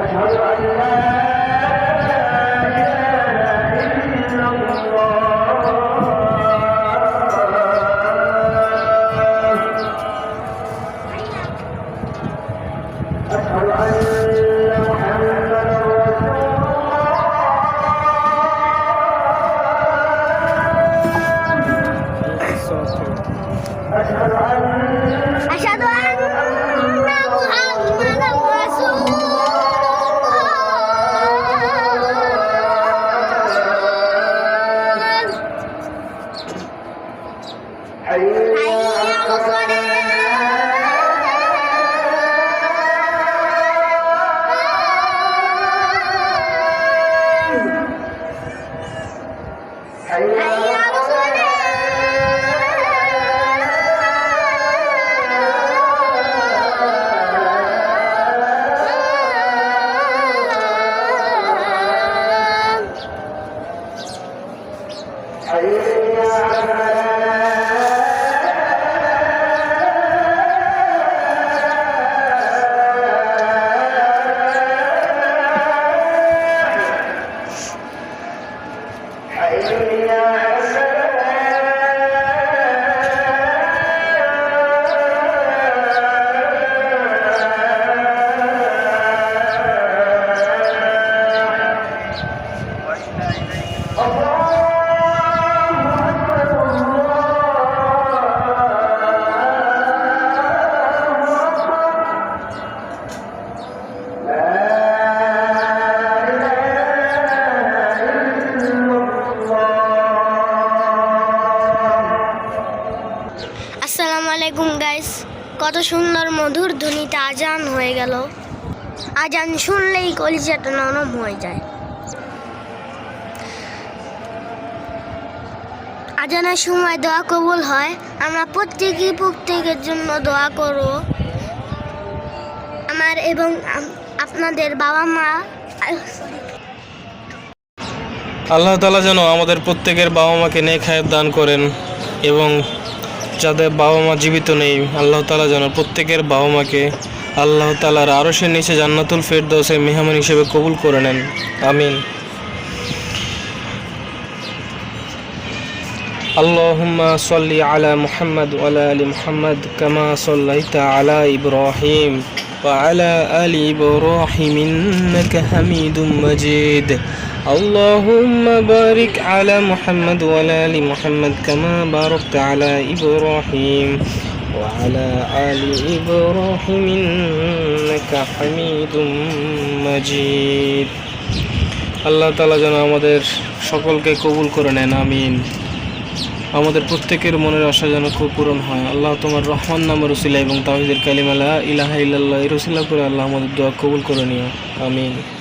أشهد أن محمدا رسول الله. حي على الصلاة. حي على الصلاة. আসসালামু আলাইকুম গাইস, কত সুন্দর মধুর ধ্বনিতে আজান হয়ে গেল। আজান শুনলেই কলিজাটা নরম হয়ে যায়। আজানের সময় দোয়া কবুল হয়। আমরা প্রত্যেকের জন্য দোয়া করব। আমার এবং আপনাদের বাবা মা, আল্লাহ তাআলা যেন আমাদের প্রত্যেকের বাবা মাকে নেক হায়াত দান করেন এবং যাদের বাবা মা জীবিত নেই আল্লাহ তাআলা যেন প্রত্যেকের বাবা মাকে আল্লাহ তাআলার আরশের নিচে জান্নাতুল ফেরদৌসে মেহমান হিসেবে কবুল করে নেন। আমিন। আল্লাহুম্মা সাল্লি আলা মুহাম্মাদ ওয়া আলা আলি মুহাম্মাদ কামা সাল্লাইতা আলা ইব্রাহিম ওয়া আলা আলি ইব্রাহিম ইন্নাকা হামিদুম মাজিদ। اللهم بارك على محمد وعلى آل محمد كما باركت على إبراهيم وعلى آل إبراهيم إنك حميد مجيد। আল্লাহ তাআলা যেন আমাদের সকলকে কবুল করে নেন। আমিন। আমাদের প্রত্যেকের মনের আশা যেন খুব পূরণ হয়। আল্লাহ তোমার রহমান নামের উসিলা এবং তাওহীদের কালিমা লা ইলাহা ইল্লাল্লাহ এর উসিলা করে আল্লাহ আমাদের দোয়া কবুল করে নিও। আমিন।